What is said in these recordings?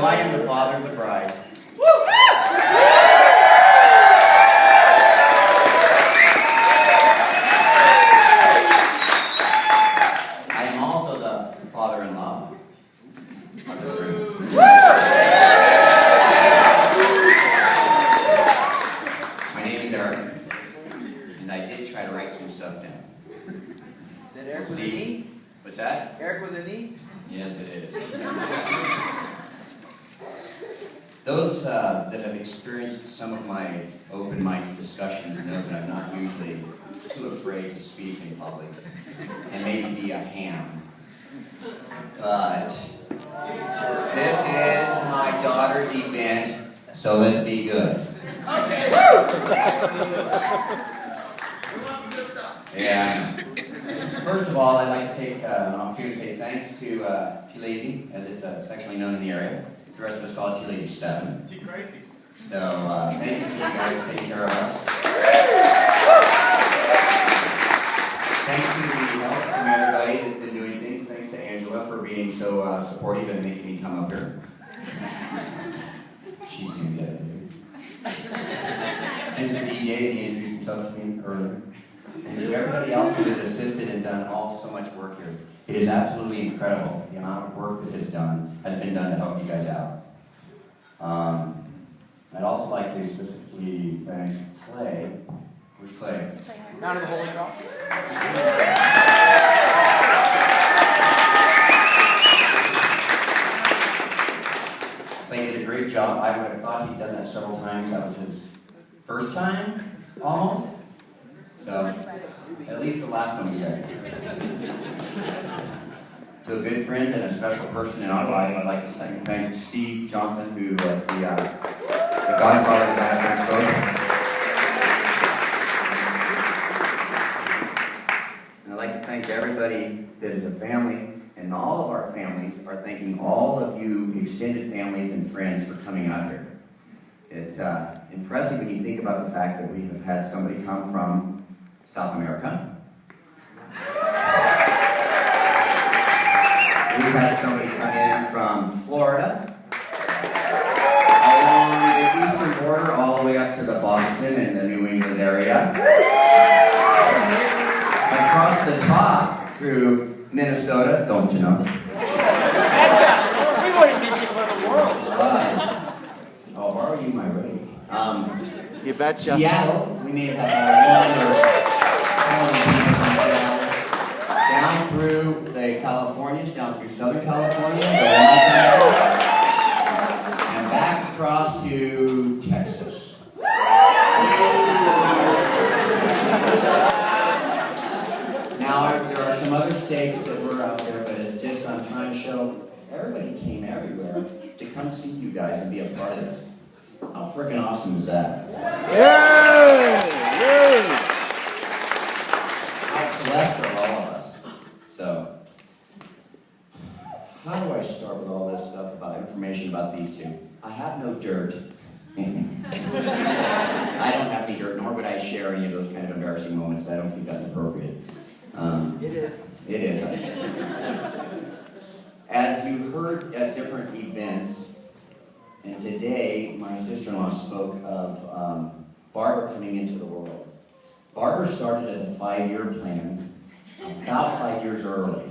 I am the father of the bride. I am also the father-in-law. My name is Eric, and I did try to write some stuff down. That Eric with an E? What's that? Eric with an E? Yes, it is. Those that have experienced some of my open-minded discussions know that I'm not usually too afraid to speak in public and maybe be a ham. But this is my daughter's event, so let's be good. Okay. We want some good stuff. Yeah. First of all, I'd like to take an opportunity to say thanks to T-Lazy, as it's affectionately known in the area. The rest of us call it T-Lazy 7. T-Crazy. So, thank you to you guys for taking care of us. Thanks to the help from everybody that's been doing things. Thanks to Angela for being so supportive and making me come up here. She's going to get it, dude. This is DJ, and he introduced himself to me earlier. And to everybody else who has assisted and done so much work here. It is absolutely incredible the amount of work that has been done to help you guys out. I'd also like to specifically thank Clay. Where's Clay? Mount of the Holy Cross. Clay did a great job. I would have thought he'd done that several times. That was his first time, almost. So, at least the last one he said. To a good friend and a special person in our life, I'd like to thank Steve Johnson, who was the godfather of that exposure. And I'd like to thank everybody that is a family, and all of our families are thanking all of you extended families and friends for coming out here. It's impressive when you think about the fact that we have had somebody come from South America. We've had somebody come in from Florida, along the eastern border, all the way up to the Boston and the New England area. Across the top through Minnesota, don't you know? We wouldn't be people in the world. I'll borrow you my rig. You betcha. Seattle, we may have had one or 20 people from Seattle. Down through the Californias, down through Southern California, and back across to Texas. Now, there are some other states that were out there, but it's just I'm trying to show everybody came everywhere to come see you guys and be a part of this. How freaking awesome is that? How blessed are all of us. So, how do I start with all this stuff about information about these two? I have no dirt. I don't have any dirt, nor would I share any of those kind of embarrassing moments. I don't think that's appropriate. It is. It is. As you heard at different events, and today my sister-in-law spoke of Barbara coming into the world. Barbara started as a 5-year plan, about 5 years early.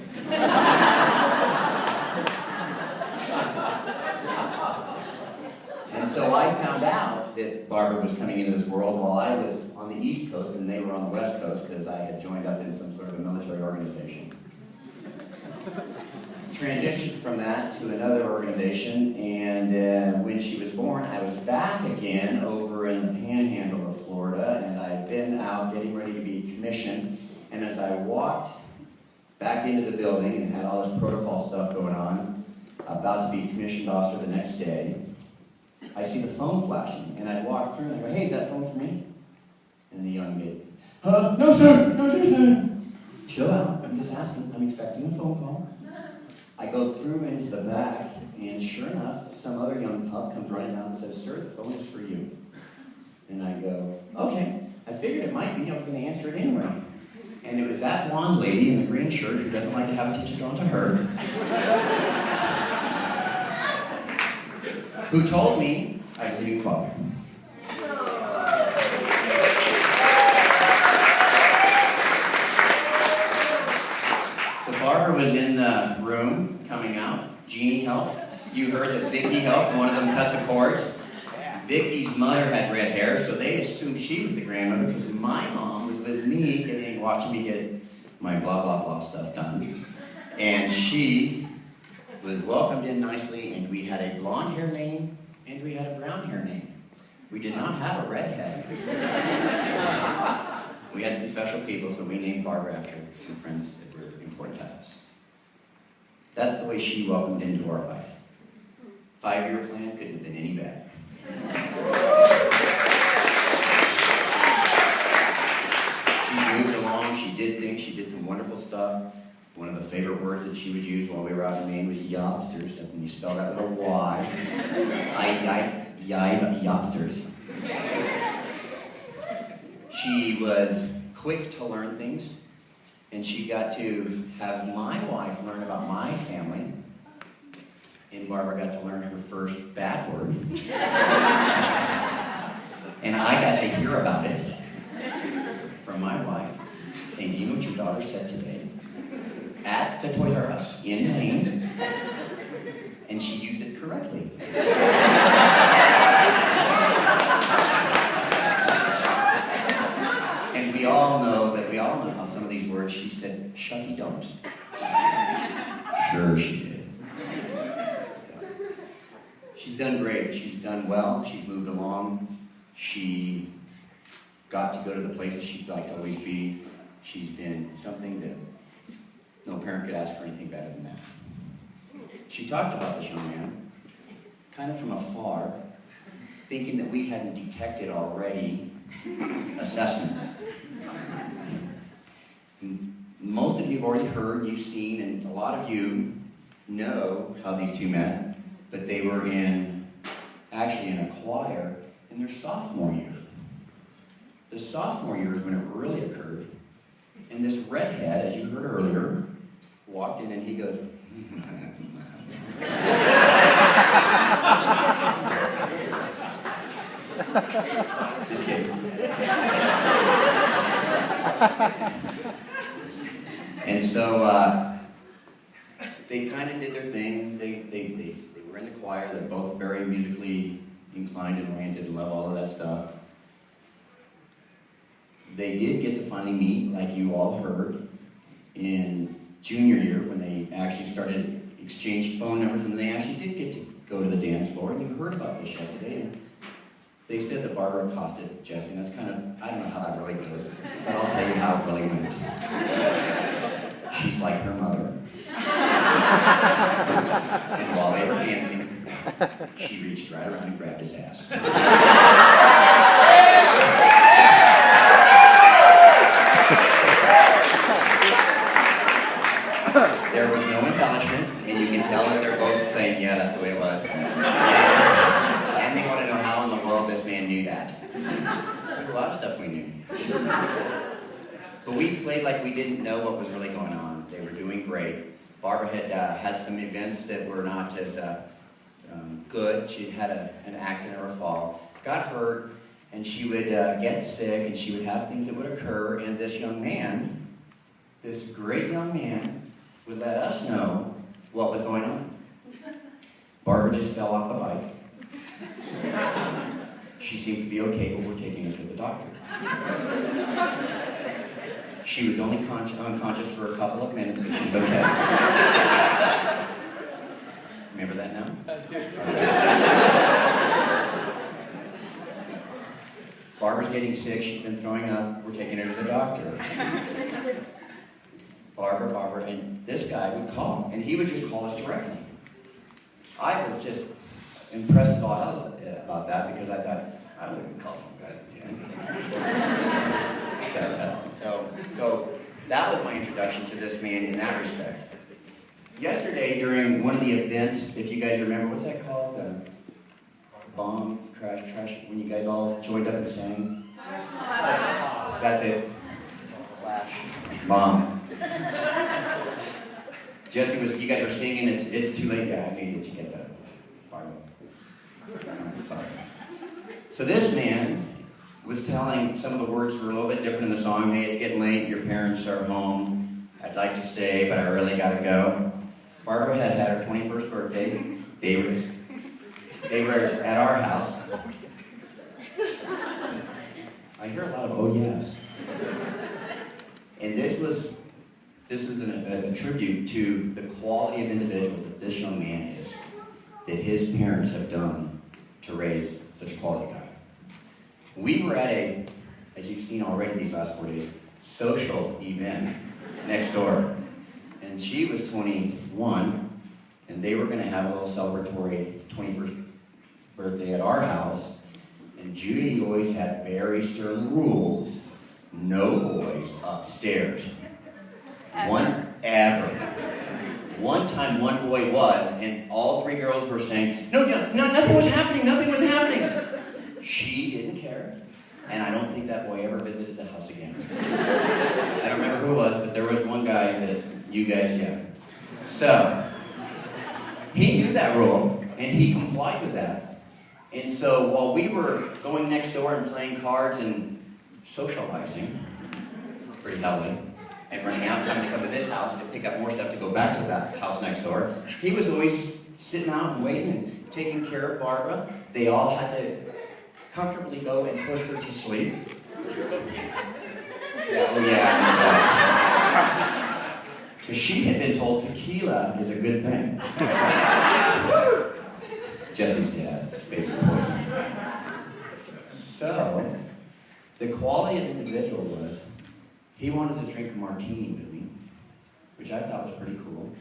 And so I found out that Barbara was coming into this world while I was on the East Coast and they were on the West Coast because I had joined up in some sort of a military organization. Transitioned from that to another organization, and when she was born, I was back again over in the panhandle of Florida, and I'd been out getting ready to be commissioned, and as I walked back into the building and had all this protocol stuff going on, about to be commissioned officer the next day, I see the phone flashing, and I'd walk through and I go, "Hey, is that phone for me?" And the young kid, "No sir, no sir." Chill out, I'm just asking, I'm expecting a phone call. I go through into the back, and sure enough, some other young pup comes running down and says, "Sir, the phone is for you." And I go, "Okay." I figured it might be, I was going to answer it anyway. And it was that blonde lady in the green shirt who doesn't like to have attention drawn to her. who told me I was a new father. So Barbara was in the room coming out. Jeannie helped. You heard that Vicky helped. One of them cut the cords. Vicky's mother had red hair, so they assumed she was the grandmother because my mom was with me watching me get my blah, blah, blah stuff done. And she was welcomed in nicely, and we had a blonde hair name, and we had a brown hair name. We did not have a redhead. We had some special people, so we named Barbara after some friends that were important to us. That's the way she welcomed into our life. 5-year plan couldn't have been any better. She moved along, she did things, she did some wonderful stuff. One of the favorite words that she would use while we were out in Maine was yobsters, and when you spell that with a Y. Yobsters. She was quick to learn things, and she got to have my wife learn about my family. And Barbara got to learn her first bad word. And I got to hear about it from my wife, saying, you know what your daughter said today? At the Toys R Us in Maine. And she used it correctly. And we all know how some of these words, she said, shucky don't. Sure she did. She's done great. She's done well. She's moved along. She got to go to the places she'd like to always be. She's been something that no parent could ask for anything better than that. She talked about this young man, kind of from afar, thinking that we hadn't detected already assessment. Most of you have already heard, you've seen, and a lot of you know how these two met. But they were actually in a choir in their sophomore year. The sophomore year is when it really occurred. And this redhead, as you heard earlier, walked in and he goes, just kidding. And so they kind of did their things. They were in the choir. They're both very musically inclined and oriented and love all of that stuff. They did get to finally meet, like you all heard, in junior year when they actually started exchange phone numbers, and they actually did get to go to the dance floor. And you heard about this yesterday. And they said that Barbara accosted Jesse, and that's kind of, I don't know how that really goes, but I'll tell you how it really went. She's like her mother. And while they were dancing, she reached right around and grabbed his ass. There was no embellishment, and you can tell that they're both saying, yeah, that's the way it was. And they want to know how in the world this man knew that. There's a lot of stuff we knew. But we played like we didn't know what was really going on. They were doing great. Barbara had some events that were not as good. She'd had an accident or a fall, got hurt, and she would get sick, and she would have things that would occur, and this young man, this great young man, would let us know what was going on. Barbara just fell off the bike. She seemed to be okay, but we're taking her to the doctor. She was only unconscious for a couple of minutes, but she's okay. Remember that now? Barbara's getting sick, she's been throwing up, we're taking her to the doctor. Barbara, and this guy would call, and he would just call us directly. I was just impressed with all hell about that, because I thought, I wouldn't call some guy again. So that was my introduction to this man in that respect. Yesterday, during one of the events, if you guys remember, what's that called? Bomb, crash, trash, when you guys all joined up and sang? That's it. Flash. Bomb. Jesse you guys are singing, it's too late. Yeah, I made it, you get that. Sorry. So this man was telling, some of the words were a little bit different in the song. Hey, it's getting late, your parents are home. I'd like to stay, but I really gotta go. Barbara had her 21st birthday. They were at our house. I hear a lot of oh yes. And this is a tribute to the quality of individual that this young man is, that his parents have done to raise such a quality guy. We were at a, as you've seen already these last 4 days, social event next door. And she was 21, and they were going to have a little celebratory 21st birthday at our house. And Judy always had very stern rules. No boys upstairs. One time one boy was, and all three girls were saying, no, nothing was happening. She didn't care, and I don't think that boy ever visited the house again. I don't remember who it was, but there was one guy that you guys, yeah. So, he knew that rule, and he complied with that. And so while we were going next door and playing cards and socializing, pretty heavily, and running out, having to come to this house to pick up more stuff to go back to that house next door, he was always sitting out and waiting and taking care of Barbara. They all had to comfortably go and put her to sleep. Because she had been told tequila is a good thing. Jesse's dad's favorite poison. So, the quality of individual was, he wanted to drink a martini with me, which I thought was pretty cool.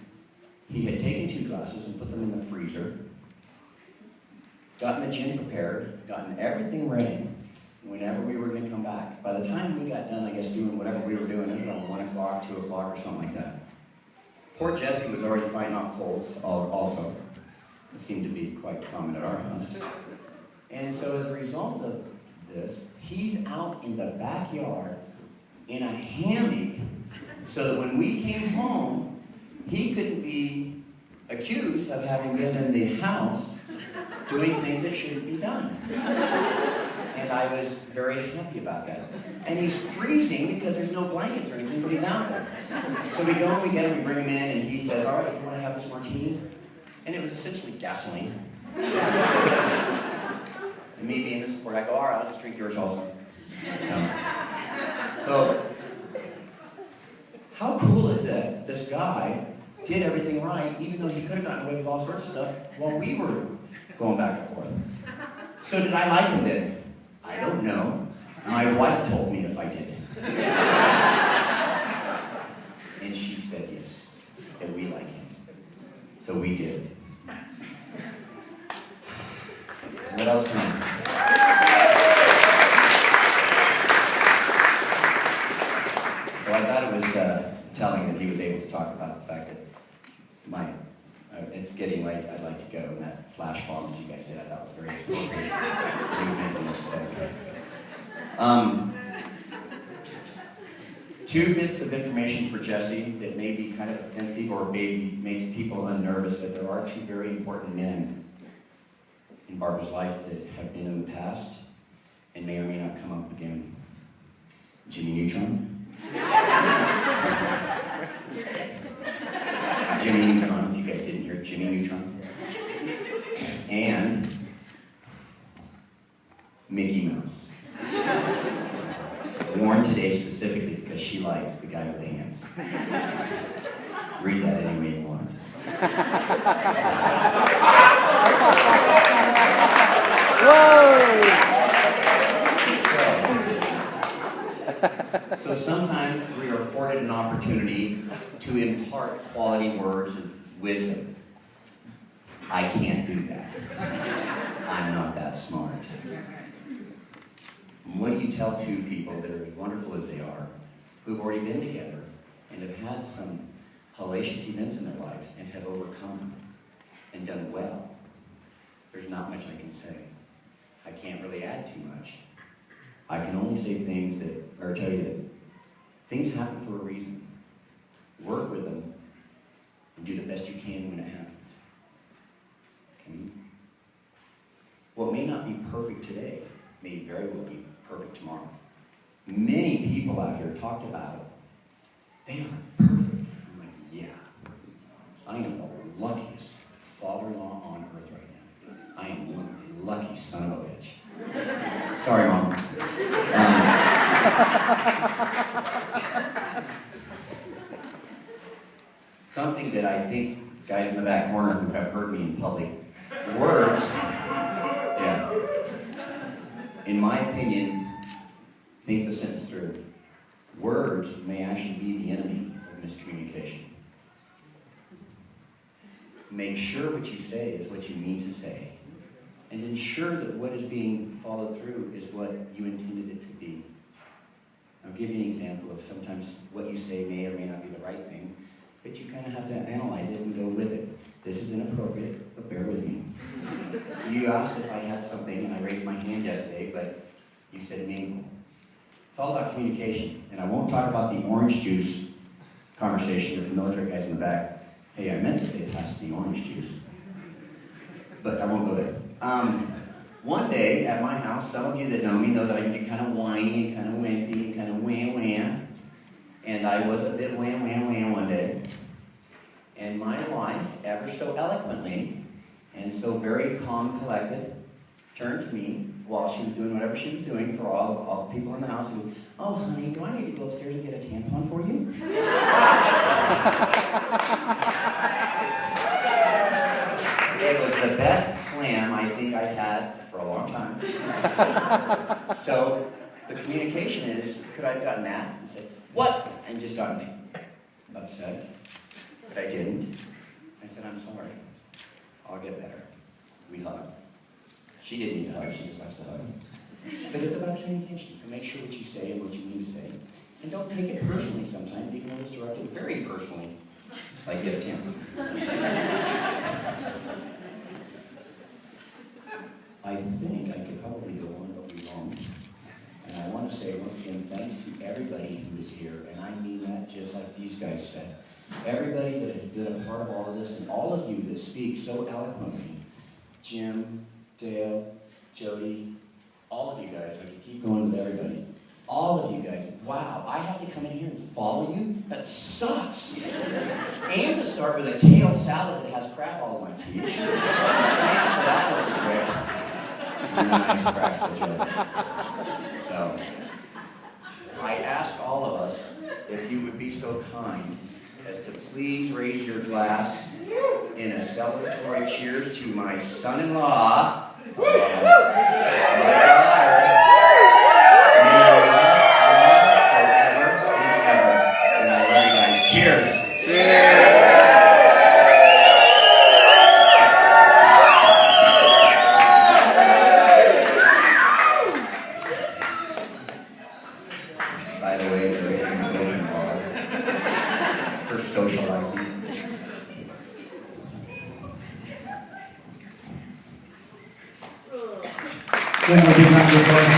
He had taken 2 glasses and put them in the freezer, gotten the gin prepared, gotten everything ready whenever we were going to come back. By the time we got done, I guess, doing whatever we were doing, it was around 1 o'clock, 2 o'clock, or something like that. Poor Jesse was already fighting off colds also. It seemed to be quite common at our house. And so as a result of this, he's out in the backyard in a hammock so that when we came home, he couldn't be accused of having been in the house doing things that shouldn't be done. And I was very happy about that. And he's freezing because there's no blankets or anything, because he's out there. So we go and we get him, we bring him in, and he says, all right, you want to have this martini? And it was essentially gasoline. And me being the support, I go, all right, I'll just drink yours also. So, how cool is it? This guy did everything right, even though he could have gotten away with all sorts of stuff while we were going back and forth. So did I like him then? I don't know. My wife told me if I did. And she said yes, that we like him. So we did. What else can I do? So I thought it was telling that he was able to talk about the fact that it's getting late, I'd like to go, and that flash bomb that you guys did, I thought was very appropriate. 2 bits of information for Jesse that may be kind of offensive or maybe makes people unnervous, but there are 2 very important men in Barbara's life that have been in the past and may or may not come up again. Jimmy Neutron. Jimmy Neutron, if you guys didn't hear, Jimmy Neutron. And Mickey Mouse. Worn today specifically because she likes the guy with the hands. Read that any way you want. So sometimes we are afforded an opportunity to impart quality words of wisdom. I can't do that. I'm not that smart. And what do you tell 2 people that are as wonderful as they are, who've already been together and have had some hellacious events in their lives and have overcome them and done well? There's not much I can say. I can't really add too much. I can only say things that, or tell you that things happen for a reason. Work with them and do the best you can when it happens. Okay? what may not be perfect today may very well be perfect tomorrow. Many people out here talked about it. They are perfect. I'm like, yeah. I am the luckiest father-in-law on earth right now. I am one lucky son of a bitch. Sorry, Mom. Something that I think guys in the back corner who have heard me in public, words, yeah. In my opinion, think the sentence through. Words may actually be the enemy of miscommunication. Make sure what you say is what you mean to say, and ensure that what is being followed through is what you intended it to be. I'll give you an example of sometimes what you say may or may not be the right thing, but you kind of have to analyze it and go with it. This is inappropriate, but bear with me. You asked if I had something, and I raised my hand yesterday, but you said meaningful. It's all about communication, and I won't talk about the orange juice conversation with the military guys in the back. Hey, I meant to say pass the orange juice, but I won't go there. One day at my house, some of you that know me know that I can get kind of whiny and kind of wimpy and kind of wham. And I was a bit wham one day. And my wife, ever so eloquently, and so very calm, collected, turned to me while she was doing whatever she was doing for all the people in the house. And goes, "Oh, honey, do I need to go upstairs and get a tampon for you?" It was the best slam I think I'd had for a long time. So the communication is, could I have gotten mad and said, "What?" and just gotten upset, but I didn't. I said, "I'm sorry. I'll get better." We hugged. She didn't need a hug, she just likes to hug. But it's about communication, so make sure what you say and what you mean to say. And don't take it personally sometimes, even though it's directed very personally, like get a tampon. I think I could probably go on, but we won't. And I want to say once again, thanks to everybody who is here, and I mean that just like these guys said. Everybody that has been a part of all of this, and all of you that speak so eloquently, Jim, Dale, Jody, all of you guys, I could keep going with everybody. All of you guys, wow, I have to come in here and follow you? That sucks. And to start with a kale salad that has crap all in my teeth. That was great. Nice practical joke. So, I ask all of us if you would be so kind as to please raise your glass in a celebratory cheers to my son-in-law, my daughter. May you love forever and ever. And I love you guys. Cheers. Cheers. By the way, there is a golden bar for socializing. Then we'll be back to the party.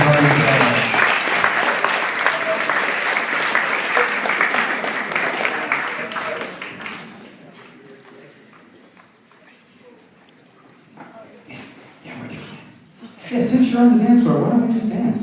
Yeah, since you're on the dance floor, why don't we just dance?